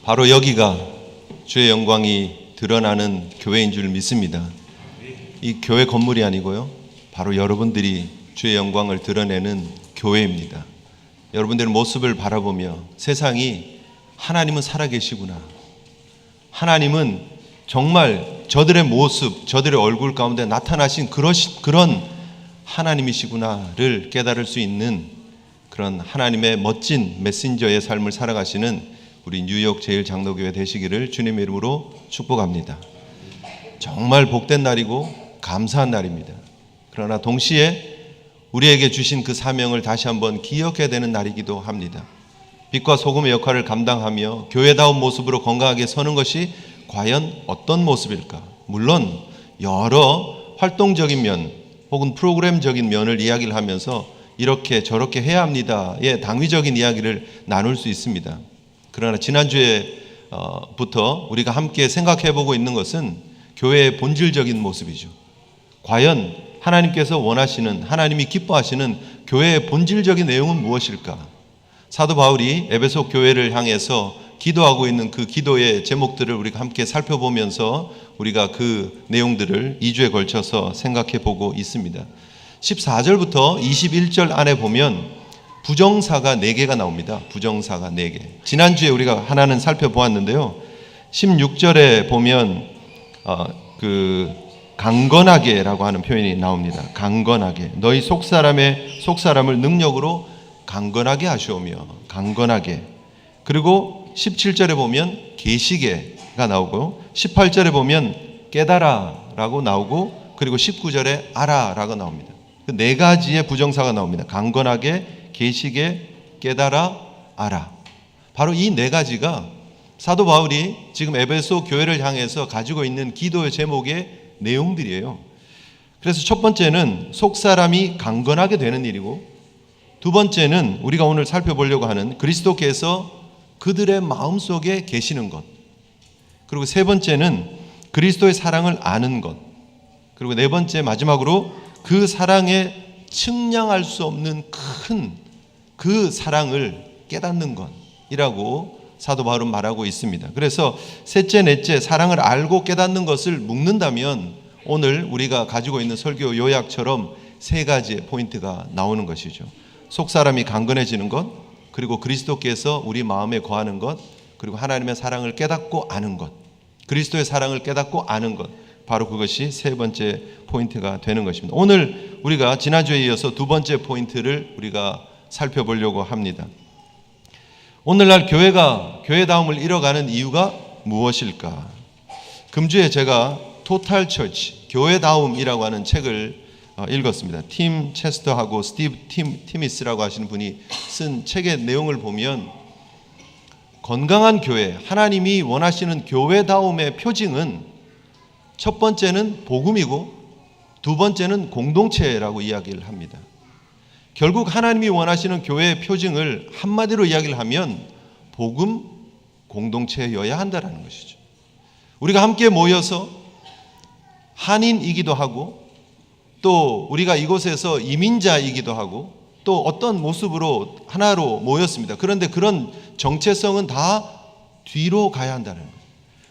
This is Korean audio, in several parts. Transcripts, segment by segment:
바로 여기가 주의 영광이 드러나는 교회인 줄 믿습니다. 이 교회 건물이 아니고요, 바로 여러분들이 주의 영광을 드러내는 교회입니다. 여러분들의 모습을 바라보며 세상이 하나님은 살아계시구나, 하나님은 정말 저들의 모습, 저들의 얼굴 가운데 나타나신 그런 하나님이시구나를 깨달을 수 있는 그런 하나님의 멋진 메신저의 삶을 살아가시는 우리 뉴욕 제일장로교회 되시기를 주님의 이름으로 축복합니다. 정말 복된 날이고 감사한 날입니다. 그러나 동시에 우리에게 주신 그 사명을 다시 한번 기억해야 되는 날이기도 합니다. 빛과 소금의 역할을 감당하며 교회다운 모습으로 건강하게 서는 것이 과연 어떤 모습일까? 물론 여러 활동적인 면 혹은 프로그램적인 면을 이야기를 하면서 이렇게 저렇게 해야 합니다의 당위적인 이야기를 나눌 수 있습니다. 그러나 지난주에부터 우리가 함께 생각해보고 있는 것은 교회의 본질적인 모습이죠. 과연 하나님께서 원하시는, 하나님이 기뻐하시는 교회의 본질적인 내용은 무엇일까? 사도 바울이 에베소 교회를 향해서 기도하고 있는 그 기도의 제목들을 우리가 함께 살펴보면서 우리가 그 내용들을 2주에 걸쳐서 생각해보고 있습니다. 14절부터 21절 안에 보면 부정사가 4개가 나옵니다. 부정사가 4개. 지난주에 우리가 하나는 살펴보았는데요. 16절에 보면 강건하게라고 하는 표현이 나옵니다. 강건하게. 너희 속사람을 능력으로 강건하게 하시오며, 강건하게. 그리고 17절에 보면 계시게가 나오고, 18절에 보면 깨달아라고 나오고, 그리고 19절에 알아라고 나옵니다. 그 4가지의 부정사가 나옵니다. 강건하게, 계시게, 깨달아, 알아. 바로 이 4가지가 사도 바울이 지금 에베소 교회를 향해서 가지고 있는 기도의 제목의 내용들이에요. 그래서 첫 번째는 속사람이 강건하게 되는 일이고, 두 번째는 우리가 오늘 살펴보려고 하는 그리스도께서 그들의 마음속에 계시는 것, 그리고 세 번째는 그리스도의 사랑을 아는 것, 그리고 네 번째 마지막으로 그 사랑에 측량할 수 없는 큰 그 사랑을 깨닫는 것이라고 사도 바울은 말하고 있습니다. 그래서 셋째, 넷째 사랑을 알고 깨닫는 것을 묶는다면 오늘 우리가 가지고 있는 설교 요약처럼 3가지의 포인트가 나오는 것이죠. 속사람이 강건해지는 것, 그리고 그리스도께서 우리 마음에 거하는 것, 그리고 하나님의 사랑을 깨닫고 아는 것, 그리스도의 사랑을 깨닫고 아는 것, 바로 그것이 3번째 포인트가 되는 것입니다. 오늘 우리가 지난주에 이어서 2번째 포인트를 우리가 살펴보려고 합니다. 오늘날 교회가 교회다움을 잃어가는 이유가 무엇일까? 금주에 제가 토탈 처치, 교회다움이라고 하는 책을 읽었습니다. 팀 체스터하고 스티브 티미스라고 하시는 분이 쓴 책의 내용을 보면 건강한 교회, 하나님이 원하시는 교회다움의 표징은 첫 번째는 복음이고 두 번째는 공동체라고 이야기를 합니다. 결국 하나님이 원하시는 교회의 표징을 한마디로 이야기를 하면 복음, 공동체여야 한다는 것이죠. 우리가 함께 모여서 한인이기도 하고 또 우리가 이곳에서 이민자이기도 하고 또 어떤 모습으로 하나로 모였습니다. 그런데 그런 정체성은 다 뒤로 가야 한다는 거예요.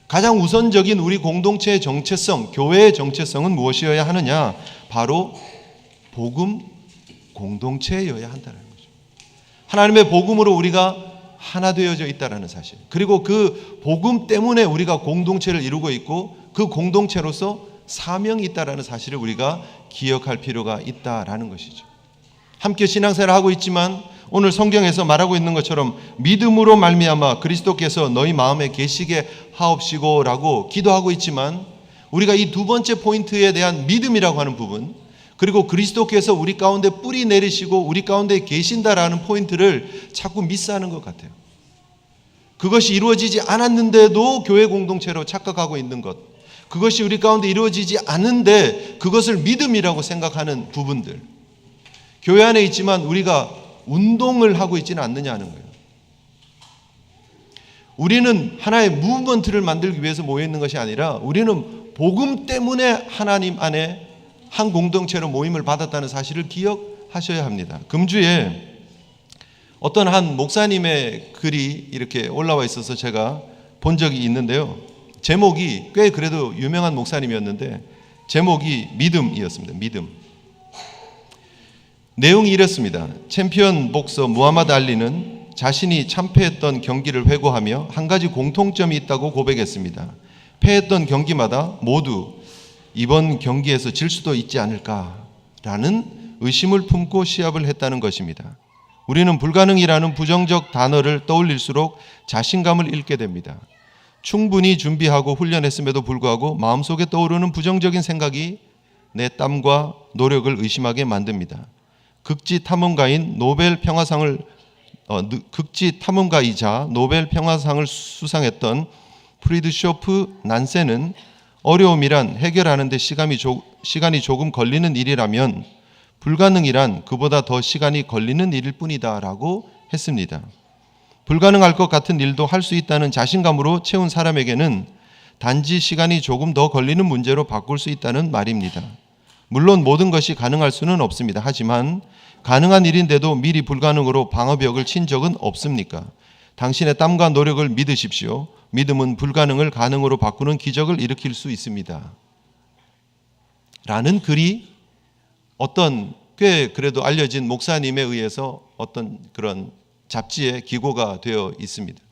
가장 우선적인 우리 공동체의 정체성, 교회의 정체성은 무엇이어야 하느냐? 바로 복음, 공동체여야 한다는 거죠. 하나님의 복음으로 우리가 하나 되어져 있다는 사실, 그리고 그 복음 때문에 우리가 공동체를 이루고 있고 그 공동체로서 사명이 있다는 사실을 우리가 기억할 필요가 있다라는 것이죠. 함께 신앙생활을 하고 있지만 오늘 성경에서 말하고 있는 것처럼 믿음으로 말미암아 그리스도께서 너희 마음에 계시게 하옵시고라고 기도하고 있지만 우리가 이 2번째 포인트에 대한 믿음이라고 하는 부분, 그리고 그리스도께서 우리 가운데 뿌리 내리시고 우리 가운데 계신다라는 포인트를 자꾸 미스하는 것 같아요. 그것이 이루어지지 않았는데도 교회 공동체로 착각하고 있는 것, 그것이 우리 가운데 이루어지지 않는데 그것을 믿음이라고 생각하는 부분들, 교회 안에 있지만 우리가 운동을 하고 있지는 않느냐는 거예요. 우리는 하나의 무브먼트를 만들기 위해서 모여 있는 것이 아니라 우리는 복음 때문에 하나님 안에 한 공동체로 모임을 받았다는 사실을 기억하셔야 합니다. 금주에 어떤 한 목사님의 글이 이렇게 올라와 있어서 제가 본 적이 있는데요. 제목이 꽤 그래도 유명한 목사님이었는데 제목이 믿음이었습니다. 믿음. 내용이 이렇습니다. 챔피언 복서 무하마드 알리는 자신이 참패했던 경기를 회고하며 한 가지 공통점이 있다고 고백했습니다. 패했던 경기마다 모두 이번 경기에서 질 수도 있지 않을까라는 의심을 품고 시합을 했다는 것입니다. 우리는 불가능이라는 부정적 단어를 떠올릴수록 자신감을 잃게 됩니다. 충분히 준비하고 훈련했음에도 불구하고 마음속에 떠오르는 부정적인 생각이 내 땀과 노력을 의심하게 만듭니다. 극지 탐험가이자 노벨 평화상을 수상했던 프리드쇼프 난센은 어려움이란 해결하는 데 시간이 조금 걸리는 일이라면 불가능이란 그보다 더 시간이 걸리는 일일 뿐이다 라고 했습니다. 불가능할 것 같은 일도 할 수 있다는 자신감으로 채운 사람에게는 단지 시간이 조금 더 걸리는 문제로 바꿀 수 있다는 말입니다. 물론 모든 것이 가능할 수는 없습니다. 하지만 가능한 일인데도 미리 불가능으로 방어벽을 친 적은 없습니까? 당신의 땀과 노력을 믿으십시오. 믿음은 불가능을 가능으로 바꾸는 기적을 일으킬 수 있습니다. 라는 글이 어떤 꽤 그래도 알려진 목사님에 의해서 어떤 그런 잡지에 기고가 되어 있습니다.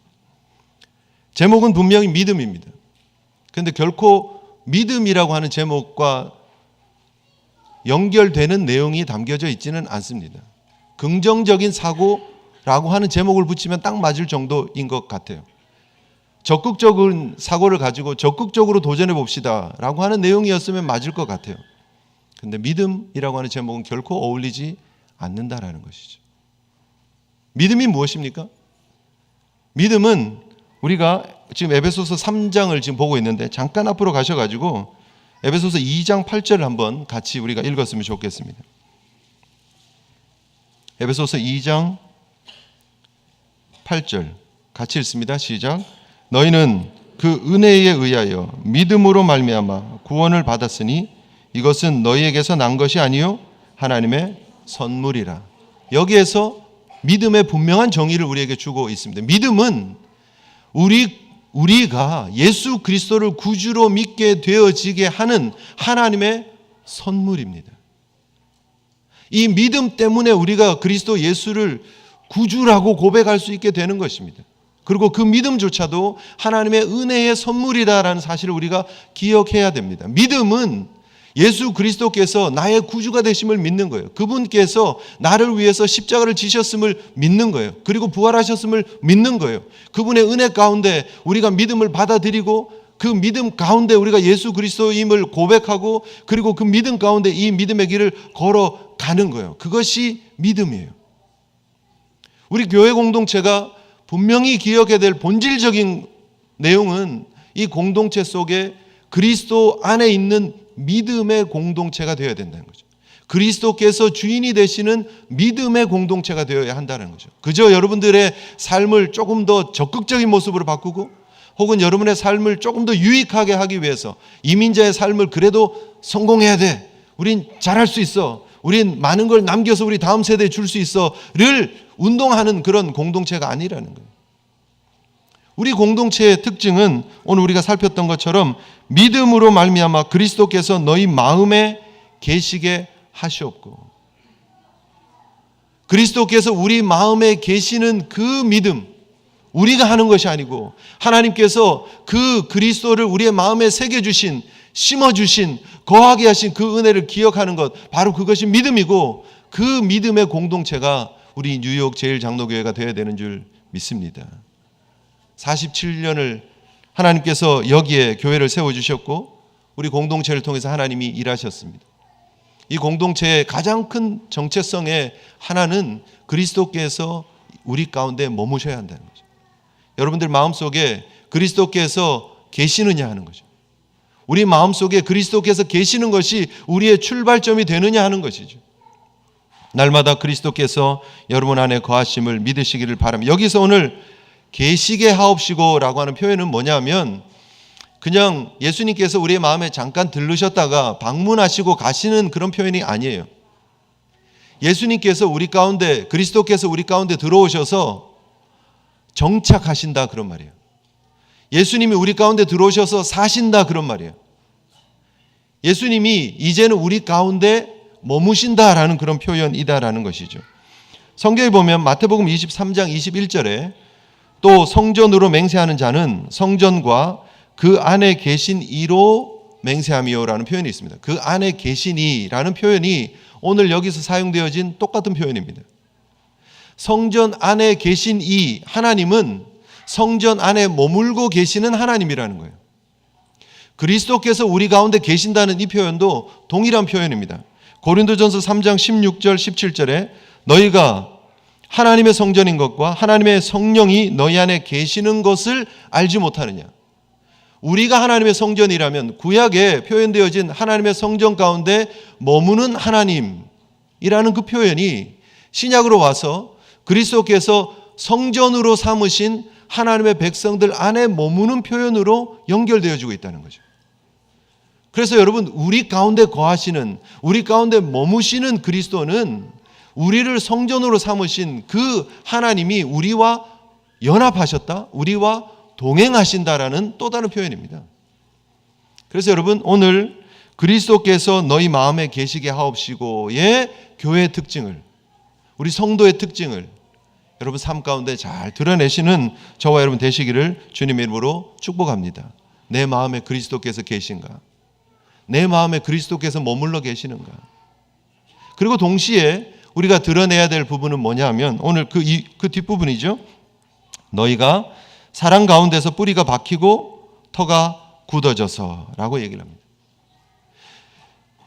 제목은 분명히 믿음입니다. 그런데 결코 믿음이라고 하는 제목과 연결되는 내용이 담겨져 있지는 않습니다. 긍정적인 사고라고 하는 제목을 붙이면 딱 맞을 정도인 것 같아요. 적극적인 사고를 가지고 적극적으로 도전해 봅시다 라고 하는 내용이었으면 맞을 것 같아요. 그런데 믿음이라고 하는 제목은 결코 어울리지 않는다라는 것이죠. 믿음이 무엇입니까? 믿음은 우리가 지금 에베소서 3장을 지금 보고 있는데 잠깐 앞으로 가셔가지고 에베소서 2장 8절을 한번 같이 우리가 읽었으면 좋겠습니다. 에베소서 2장 8절 같이 읽습니다. 시작. 너희는 그 은혜에 의하여 믿음으로 말미암아 구원을 받았으니 이것은 너희에게서 난 것이 아니요 하나님의 선물이라. 여기에서 믿음의 분명한 정의를 우리에게 주고 있습니다. 믿음은 우리가 예수 그리스도를 구주로 믿게 되어지게 하는 하나님의 선물입니다. 이 믿음 때문에 우리가 그리스도 예수를 구주라고 고백할 수 있게 되는 것입니다. 그리고 그 믿음조차도 하나님의 은혜의 선물이다라는 사실을 우리가 기억해야 됩니다. 믿음은 예수 그리스도께서 나의 구주가 되심을 믿는 거예요. 그분께서 나를 위해서 십자가를 지셨음을 믿는 거예요. 그리고 부활하셨음을 믿는 거예요. 그분의 은혜 가운데 우리가 믿음을 받아들이고 그 믿음 가운데 우리가 예수 그리스도임을 고백하고 그리고 그 믿음 가운데 이 믿음의 길을 걸어가는 거예요. 그것이 믿음이에요. 우리 교회 공동체가 분명히 기억해야 될 본질적인 내용은 이 공동체 속에 그리스도 안에 있는 믿음의 공동체가 되어야 된다는 거죠. 그리스도께서 주인이 되시는 믿음의 공동체가 되어야 한다는 거죠. 그저 여러분들의 삶을 조금 더 적극적인 모습으로 바꾸고 혹은 여러분의 삶을 조금 더 유익하게 하기 위해서 이민자의 삶을 그래도 성공해야 돼. 우린 잘할 수 있어. 우린 많은 걸 남겨서 우리 다음 세대에 줄 수 있어를 운동하는 그런 공동체가 아니라는 거예요. 우리 공동체의 특징은 오늘 우리가 살폈던 것처럼 믿음으로 말미암아 그리스도께서 너희 마음에 계시게 하시옵고, 그리스도께서 우리 마음에 계시는 그 믿음, 우리가 하는 것이 아니고 하나님께서 그 그리스도를 우리의 마음에 새겨주신, 심어주신, 거하게 하신 그 은혜를 기억하는 것, 바로 그것이 믿음이고 그 믿음의 공동체가 우리 뉴욕 제일장로교회가 되어야 되는 줄 믿습니다. 47년을 하나님께서 여기에 교회를 세워주셨고 우리 공동체를 통해서 하나님이 일하셨습니다. 이 공동체의 가장 큰 정체성의 하나는 그리스도께서 우리 가운데 머무셔야 한다는 거죠. 여러분들 마음속에 그리스도께서 계시느냐 하는 거죠. 우리 마음속에 그리스도께서 계시는 것이 우리의 출발점이 되느냐 하는 것이죠. 날마다 그리스도께서 여러분 안에 거하심을 믿으시기를 바랍니다. 여기서 오늘 계시게 하옵시고라고 하는 표현은 뭐냐면 그냥 예수님께서 우리의 마음에 잠깐 들르셨다가 방문하시고 가시는 그런 표현이 아니에요. 예수님께서 우리 가운데, 그리스도께서 우리 가운데 들어오셔서 정착하신다 그런 말이에요. 예수님이 우리 가운데 들어오셔서 사신다 그런 말이에요. 예수님이 이제는 우리 가운데 머무신다라는 그런 표현이다라는 것이죠. 성경에 보면 마태복음 23장 21절에 또 성전으로 맹세하는 자는 성전과 그 안에 계신 이로 맹세하미요라는 표현이 있습니다. 그 안에 계시니라는 표현이 오늘 여기서 사용되어진 똑같은 표현입니다. 성전 안에 계신 이 하나님은 성전 안에 머물고 계시는 하나님이라는 거예요. 그리스도께서 우리 가운데 계신다는 이 표현도 동일한 표현입니다. 고린도전서 3장 16절 17절에 너희가 하나님의 성전인 것과 하나님의 성령이 너희 안에 계시는 것을 알지 못하느냐. 우리가 하나님의 성전이라면 구약에 표현되어진 하나님의 성전 가운데 머무는 하나님이라는 그 표현이 신약으로 와서 그리스도께서 성전으로 삼으신 하나님의 백성들 안에 머무는 표현으로 연결되어지고 있다는 거죠. 그래서 여러분, 우리 가운데 거하시는, 우리 가운데 머무시는 그리스도는 우리를 성전으로 삼으신 그 하나님이 우리와 연합하셨다, 우리와 동행하신다라는 또 다른 표현입니다. 그래서 여러분, 오늘 그리스도께서 너희 마음에 계시게 하옵시고의 교회의 특징을, 우리 성도의 특징을 여러분 삶 가운데 잘 드러내시는 저와 여러분 되시기를 주님의 이름으로 축복합니다. 내 마음에 그리스도께서 계신가? 내 마음에 그리스도께서 머물러 계시는가? 그리고 동시에 우리가 드러내야 될 부분은 뭐냐 하면 오늘 그 뒷부분이죠. 너희가 사랑 가운데서 뿌리가 박히고 터가 굳어져서 라고 얘기를 합니다.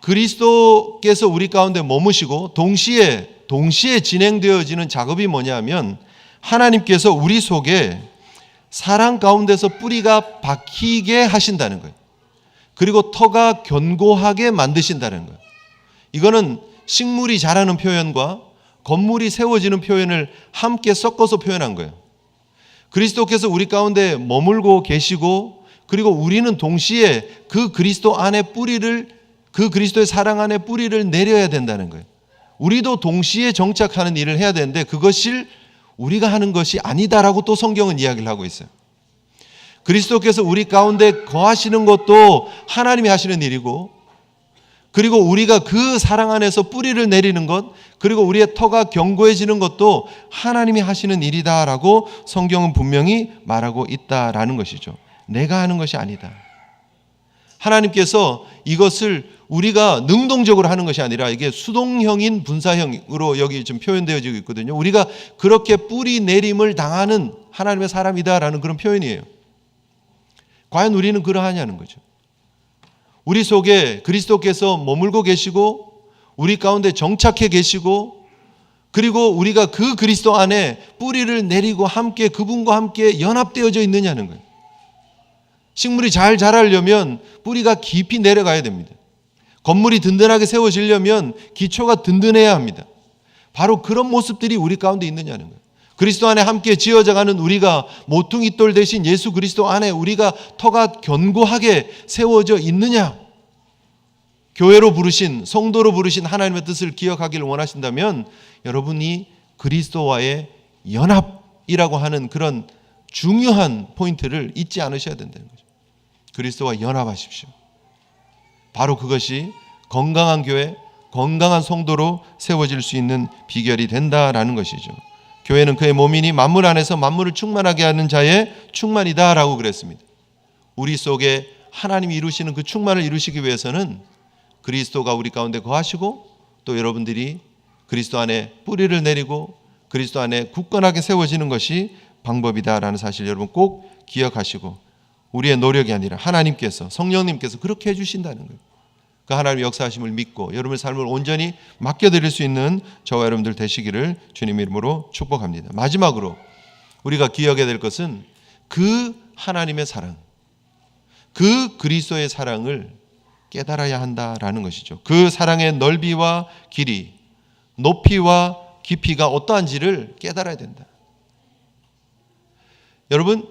그리스도께서 우리 가운데 머무시고 동시에 진행되어지는 작업이 뭐냐 하면 하나님께서 우리 속에 사랑 가운데서 뿌리가 박히게 하신다는 거예요. 그리고 터가 견고하게 만드신다는 거예요. 이거는 식물이 자라는 표현과 건물이 세워지는 표현을 함께 섞어서 표현한 거예요. 그리스도께서 우리 가운데 머물고 계시고 그리고 우리는 동시에 그 그리스도 안에 그 그리스도의 사랑 안에 뿌리를 내려야 된다는 거예요. 우리도 동시에 정착하는 일을 해야 되는데 그것을 우리가 하는 것이 아니다라고 또 성경은 이야기를 하고 있어요. 그리스도께서 우리 가운데 거하시는 것도 하나님이 하시는 일이고 그리고 우리가 그 사랑 안에서 뿌리를 내리는 것 그리고 우리의 터가 견고해지는 것도 하나님이 하시는 일이다라고 성경은 분명히 말하고 있다라는 것이죠. 내가 하는 것이 아니다. 하나님께서 이것을 우리가 능동적으로 하는 것이 아니라 이게 수동형인 분사형으로 여기 좀 표현되어지고 있거든요. 우리가 그렇게 뿌리 내림을 당하는 하나님의 사람이다라는 그런 표현이에요. 과연 우리는 그러하냐는 거죠. 우리 속에 그리스도께서 머물고 계시고 우리 가운데 정착해 계시고 그리고 우리가 그 그리스도 안에 뿌리를 내리고 함께 그분과 함께 연합되어져 있느냐는 거예요. 식물이 잘 자라려면 뿌리가 깊이 내려가야 됩니다. 건물이 든든하게 세워지려면 기초가 든든해야 합니다. 바로 그런 모습들이 우리 가운데 있느냐는 거예요. 그리스도 안에 함께 지어져가는 우리가 모퉁이돌 대신 예수 그리스도 안에 우리가 터가 견고하게 세워져 있느냐? 교회로 부르신, 성도로 부르신 하나님의 뜻을 기억하기를 원하신다면 여러분이 그리스도와의 연합이라고 하는 그런 중요한 포인트를 잊지 않으셔야 된다는 거죠. 그리스도와 연합하십시오. 바로 그것이 건강한 교회, 건강한 성도로 세워질 수 있는 비결이 된다라는 것이죠. 교회는 그의 몸이니 만물 안에서 만물을 충만하게 하는 자의 충만이다라고 그랬습니다. 우리 속에 하나님이 이루시는 그 충만을 이루시기 위해서는 그리스도가 우리 가운데 거하시고 또 여러분들이 그리스도 안에 뿌리를 내리고 그리스도 안에 굳건하게 세워지는 것이 방법이다라는 사실 여러분 꼭 기억하시고 우리의 노력이 아니라 하나님께서 성령님께서 그렇게 해주신다는 거예요. 그 하나님의 역사하심을 믿고 여러분의 삶을 온전히 맡겨드릴 수 있는 저와 여러분들 되시기를 주님 이름으로 축복합니다. 마지막으로 우리가 기억해야 될 것은 그 하나님의 사랑, 그 그리스도의 사랑을 깨달아야 한다라는 것이죠. 그 사랑의 넓이와 길이, 높이와 깊이가 어떠한지를 깨달아야 된다. 여러분,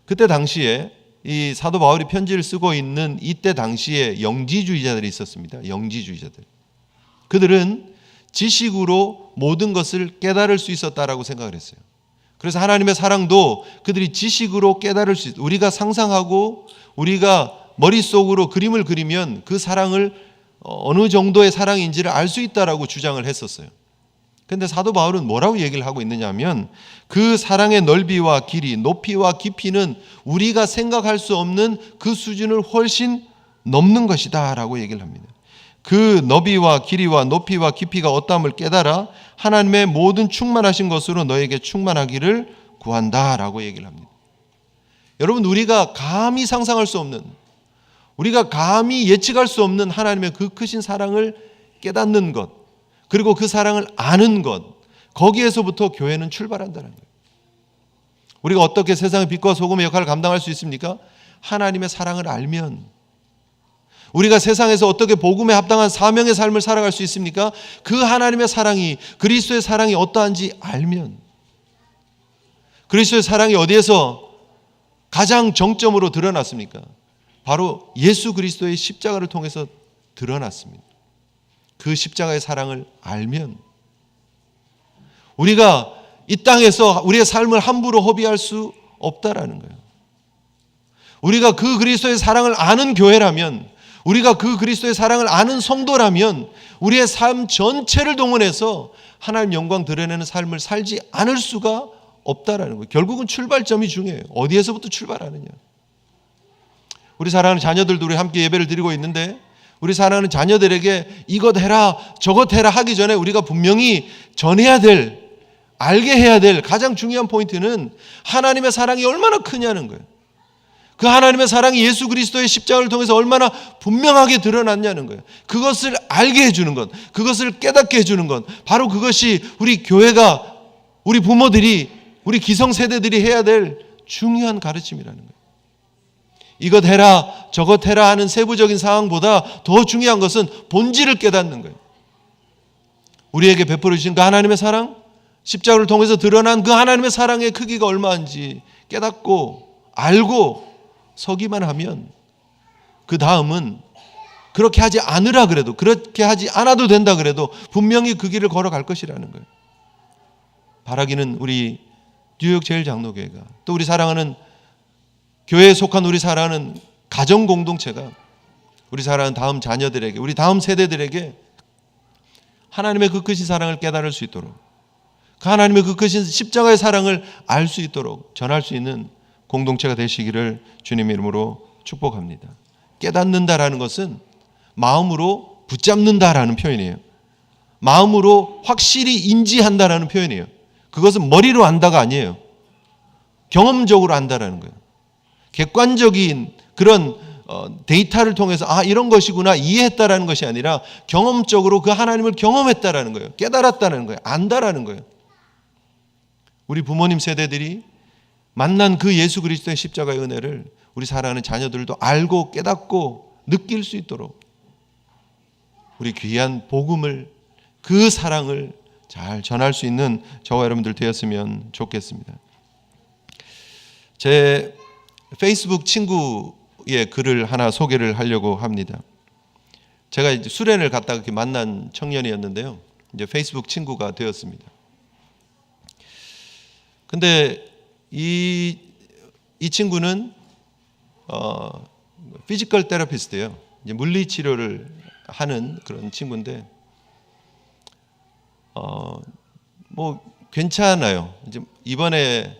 그때 당시에 이 사도 바울이 편지를 쓰고 있는 이때 당시에 영지주의자들이 있었습니다. 영지주의자들. 그들은 지식으로 모든 것을 깨달을 수 있었다라고 생각을 했어요. 그래서 하나님의 사랑도 그들이 지식으로 깨달을 수 있어요. 우리가 상상하고 우리가 머릿속으로 그림을 그리면 그 사랑을 어느 정도의 사랑인지를 알 수 있다라고 주장을 했었어요. 그런데 사도 바울은 뭐라고 얘기를 하고 있느냐 하면 그 사랑의 넓이와 길이, 높이와 깊이는 우리가 생각할 수 없는 그 수준을 훨씬 넘는 것이다 라고 얘기를 합니다. 그 너비와 길이와 높이와 깊이가 어떠함을 깨달아 하나님의 모든 충만하신 것으로 너에게 충만하기를 구한다 라고 얘기를 합니다. 여러분, 우리가 감히 상상할 수 없는, 우리가 감히 예측할 수 없는 하나님의 그 크신 사랑을 깨닫는 것, 그리고 그 사랑을 아는 것, 거기에서부터 교회는 출발한다는 거예요. 우리가 어떻게 세상의 빛과 소금의 역할을 감당할 수 있습니까? 하나님의 사랑을 알면. 우리가 세상에서 어떻게 복음에 합당한 사명의 삶을 살아갈 수 있습니까? 그 하나님의 사랑이, 그리스도의 사랑이 어떠한지 알면. 그리스도의 사랑이 어디에서 가장 정점으로 드러났습니까? 바로 예수 그리스도의 십자가를 통해서 드러났습니다. 그 십자가의 사랑을 알면 우리가 이 땅에서 우리의 삶을 함부로 허비할 수 없다라는 거예요. 우리가 그 그리스도의 사랑을 아는 교회라면, 우리가 그 그리스도의 사랑을 아는 성도라면 우리의 삶 전체를 동원해서 하나님 영광 드러내는 삶을 살지 않을 수가 없다라는 거예요. 결국은 출발점이 중요해요. 어디에서부터 출발하느냐. 우리 사랑하는 자녀들도 우리 함께 예배를 드리고 있는데 우리 사랑하는 자녀들에게 이것 해라 저것 해라 하기 전에 우리가 분명히 전해야 될, 알게 해야 될 가장 중요한 포인트는 하나님의 사랑이 얼마나 크냐는 거예요. 그 하나님의 사랑이 예수 그리스도의 십자가를 통해서 얼마나 분명하게 드러났냐는 거예요. 그것을 알게 해주는 것, 그것을 깨닫게 해주는 것, 바로 그것이 우리 교회가, 우리 부모들이, 우리 기성세대들이 해야 될 중요한 가르침이라는 거예요. 이것 해라 저것 해라 하는 세부적인 상황보다 더 중요한 것은 본질을 깨닫는 거예요. 우리에게 베풀어 주신 그 하나님의 사랑, 십자가를 통해서 드러난 그 하나님의 사랑의 크기가 얼마인지 깨닫고 알고 서기만 하면 그 다음은 그렇게 하지 않으라 그래도, 그렇게 하지 않아도 된다 그래도 분명히 그 길을 걸어갈 것이라는 거예요. 바라기는 우리 뉴욕 제일장로교회가, 또 우리 사랑하는 교회에 속한 우리 사랑하는 가정 공동체가 우리 사랑하는 다음 자녀들에게, 우리 다음 세대들에게 하나님의 그 크신 사랑을 깨달을 수 있도록, 그 하나님의 그 크신 십자가의 사랑을 알 수 있도록 전할 수 있는 공동체가 되시기를 주님의 이름으로 축복합니다. 깨닫는다라는 것은 마음으로 붙잡는다라는 표현이에요. 마음으로 확실히 인지한다라는 표현이에요. 그것은 머리로 안다가 아니에요. 경험적으로 안다라는 거예요. 객관적인 그런 데이터를 통해서 이런 것이구나 이해했다라는 것이 아니라 경험적으로 그 하나님을 경험했다라는 거예요. 깨달았다는 거예요. 안다라는 거예요. 우리 부모님 세대들이 만난 그 예수 그리스도의 십자가의 은혜를 우리 사랑하는 자녀들도 알고 깨닫고 느낄 수 있도록 우리 귀한 복음을, 그 사랑을 잘 전할 수 있는 저와 여러분들 되었으면 좋겠습니다. 제 페이스북 친구의 글을 하나 소개를 하려고 합니다. 제가 이제 수련을 갔다가 이렇게 만난 청년이었는데요. 이제 페이스북 친구가 되었습니다. 근데 이 친구는 피지컬 테라피스트예요. 이제 물리 치료를 하는 그런 친구인데 뭐 괜찮아요. 이제 이번에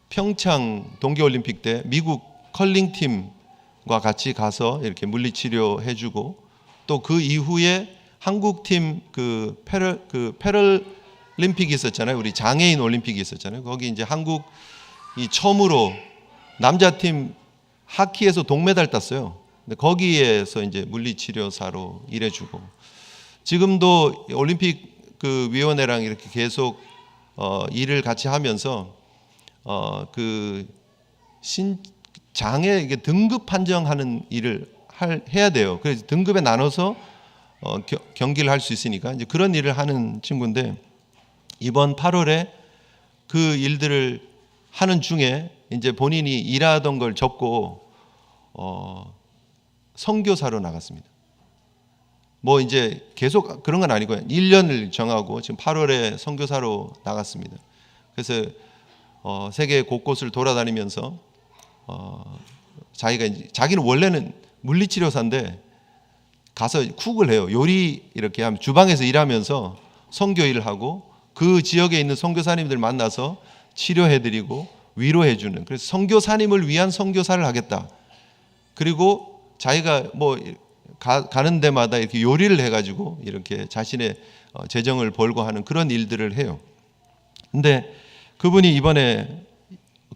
평창 동계올림픽 때 미국 컬링팀과 같이 가서 이렇게 물리치료 해주고, 또 그 이후에 한국팀 그 패럴림픽이 있었잖아요. 우리 장애인 올림픽이 있었잖아요. 거기 이제 한국이 처음으로 남자팀 하키에서 동메달 땄어요. 근데 거기에서 이제 물리치료사로 일해주고, 지금도 올림픽 그 위원회랑 이렇게 계속 일을 같이 하면서 그 장애 이게 등급 판정하는 일을 해야 돼요. 그래서 등급에 나눠서 경기를 할 수 있으니까 이제 그런 일을 하는 친구인데, 이번 8월에 그 일들을 하는 중에 이제 본인이 일하던 걸 접고 선교사로 나갔습니다. 뭐 이제 계속 그런 건 아니고요. 1년을 정하고 지금 8월에 선교사로 나갔습니다. 그래서 세계 곳곳을 돌아다니면서 자기는 원래는 물리치료사인데 가서 쿡을 해요. 요리 이렇게 하면 주방에서 일하면서 선교 일을 하고 그 지역에 있는 선교사님들 만나서 치료해드리고 위로해주는, 그래서 선교사님을 위한 선교사를 하겠다. 그리고 자기가 가는 데마다 이렇게 요리를 해가지고 이렇게 자신의 재정을 벌고 하는 그런 일들을 해요. 근데 그분이 이번에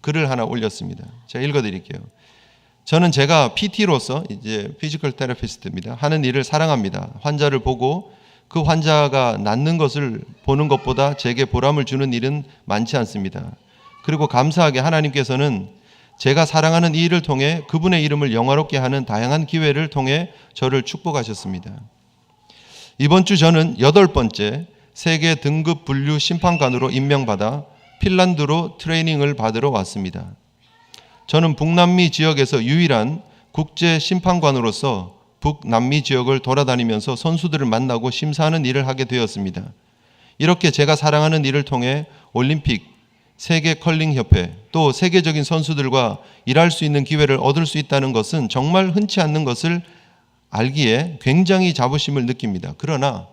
글을 하나 올렸습니다. 제가 읽어드릴게요. 저는 제가 PT로서 이제 피지컬 테라피스트입니다. 하는 일을 사랑합니다. 환자를 보고 그 환자가 낫는 것을 보는 것보다 제게 보람을 주는 일은 많지 않습니다. 그리고 감사하게 하나님께서는 제가 사랑하는 이 일을 통해 그분의 이름을 영화롭게 하는 다양한 기회를 통해 저를 축복하셨습니다. 이번 주 저는 8번째 세계 등급 분류 심판관으로 임명받아 핀란드로 트레이닝을 받으러 왔습니다. 저는 북남미 지역에서 유일한 국제 심판관으로서 북남미 지역을 돌아다니면서 선수들을 만나고 심사하는 일을 하게 되었습니다. 이렇게 제가 사랑하는 일을 통해 올림픽, 세계 컬링협회, 또 세계적인 선수들과 일할 수 있는 기회를 얻을 수 있다는 것은 정말 흔치 않는 것을 알기에 굉장히 자부심을 느낍니다. 그러나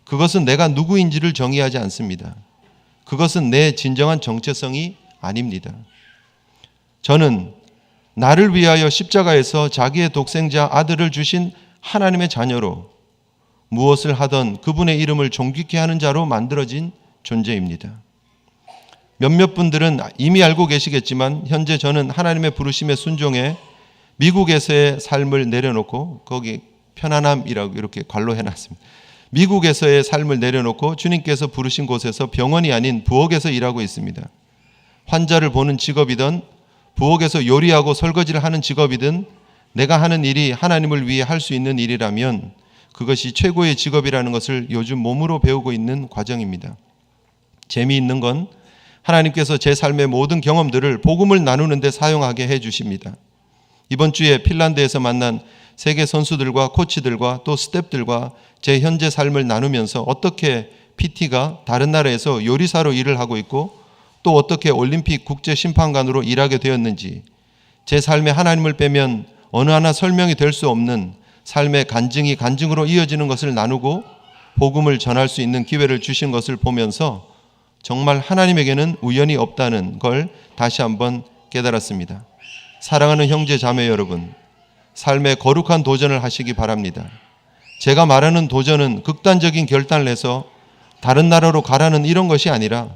그것은 내가 누구인지를 정의하지 않습니다. 그것은 내 진정한 정체성이 아닙니다. 저는 나를 위하여 십자가에서 자기의 독생자 아들을 주신 하나님의 자녀로 무엇을 하던 그분의 이름을 존귀케 하는 자로 만들어진 존재입니다. 몇몇 분들은 이미 알고 계시겠지만 현재 저는 하나님의 부르심에 순종해 미국에서의 삶을 내려놓고, 거기 편안함이라고 이렇게 괄로 해놨습니다. 미국에서의 삶을 내려놓고 주님께서 부르신 곳에서 병원이 아닌 부엌에서 일하고 있습니다. 환자를 보는 직업이든 부엌에서 요리하고 설거지를 하는 직업이든 내가 하는 일이 하나님을 위해 할 수 있는 일이라면 그것이 최고의 직업이라는 것을 요즘 몸으로 배우고 있는 과정입니다. 재미있는 건 하나님께서 제 삶의 모든 경험들을 복음을 나누는 데 사용하게 해주십니다. 이번 주에 핀란드에서 만난 세계 선수들과 코치들과 또 스태프들과 제 현재 삶을 나누면서 어떻게 PT가 다른 나라에서 요리사로 일을 하고 있고 또 어떻게 올림픽 국제 심판관으로 일하게 되었는지, 제 삶에 하나님을 빼면 어느 하나 설명이 될 수 없는 삶의 간증이 간증으로 이어지는 것을 나누고 복음을 전할 수 있는 기회를 주신 것을 보면서 정말 하나님에게는 우연이 없다는 걸 다시 한번 깨달았습니다. 사랑하는 형제 자매 여러분, 삶의 거룩한 도전을 하시기 바랍니다. 제가 말하는 도전은 극단적인 결단을 해서 다른 나라로 가라는 이런 것이 아니라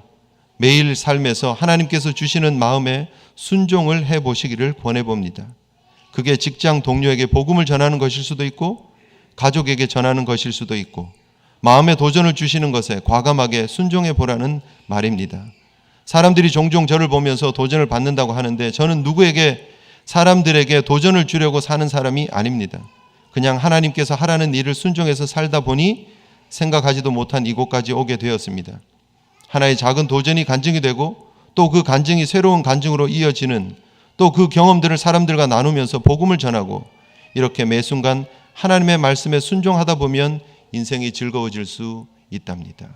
매일 삶에서 하나님께서 주시는 마음에 순종을 해보시기를 권해봅니다. 그게 직장 동료에게 복음을 전하는 것일 수도 있고 가족에게 전하는 것일 수도 있고 마음의 도전을 주시는 것에 과감하게 순종해 보라는 말입니다. 사람들이 종종 저를 보면서 도전을 받는다고 하는데 저는 누구에게, 사람들에게 도전을 주려고 사는 사람이 아닙니다. 그냥 하나님께서 하라는 일을 순종해서 살다 보니 생각하지도 못한 이곳까지 오게 되었습니다. 하나의 작은 도전이 간증이 되고 또 그 간증이 새로운 간증으로 이어지는, 또 그 경험들을 사람들과 나누면서 복음을 전하고, 이렇게 매 순간 하나님의 말씀에 순종하다 보면 인생이 즐거워질 수 있답니다.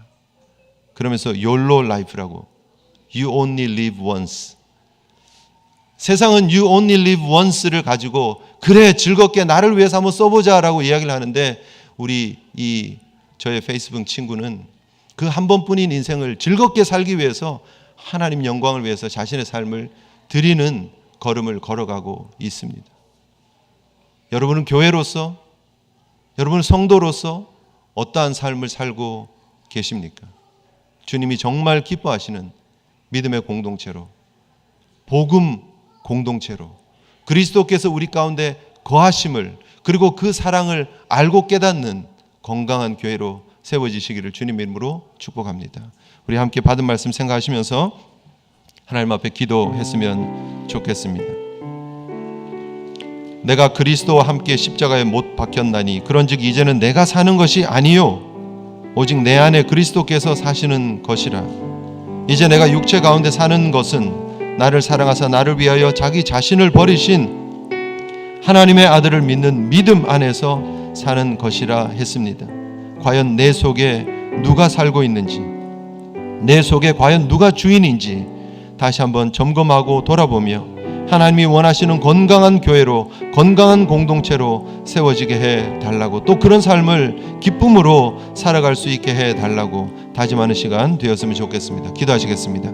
그러면서 YOLO life라고, You only live once. 세상은 You only live once를 가지고 그래 즐겁게 나를 위해서 한번 써보자라고 이야기를 하는데, 저의 페이스북 친구는 그 한 번뿐인 인생을 즐겁게 살기 위해서 하나님 영광을 위해서 자신의 삶을 드리는 걸음을 걸어가고 있습니다. 여러분은 교회로서, 여러분은 성도로서 어떠한 삶을 살고 계십니까? 주님이 정말 기뻐하시는 믿음의 공동체로, 복음 공동체로, 그리스도께서 우리 가운데 거하심을, 그리고 그 사랑을 알고 깨닫는 건강한 교회로 세워지시기를 주님의 이름으로 축복합니다. 우리 함께 받은 말씀 생각하시면서 하나님 앞에 기도했으면 좋겠습니다. 내가 그리스도와 함께 십자가에 못 박혔나니 그런즉 이제는 내가 사는 것이 아니요 오직 내 안에 그리스도께서 사시는 것이라. 이제 내가 육체 가운데 사는 것은 나를 사랑하사 나를 위하여 자기 자신을 버리신 하나님의 아들을 믿는 믿음 안에서 사는 것이라 했습니다. 과연 내 속에 누가 살고 있는지, 내 속에 과연 누가 주인인지 다시 한번 점검하고 돌아보며 하나님이 원하시는 건강한 교회로, 건강한 공동체로 세워지게 해달라고, 또 그런 삶을 기쁨으로 살아갈 수 있게 해달라고 다짐하는 시간 되었으면 좋겠습니다. 기도하시겠습니다.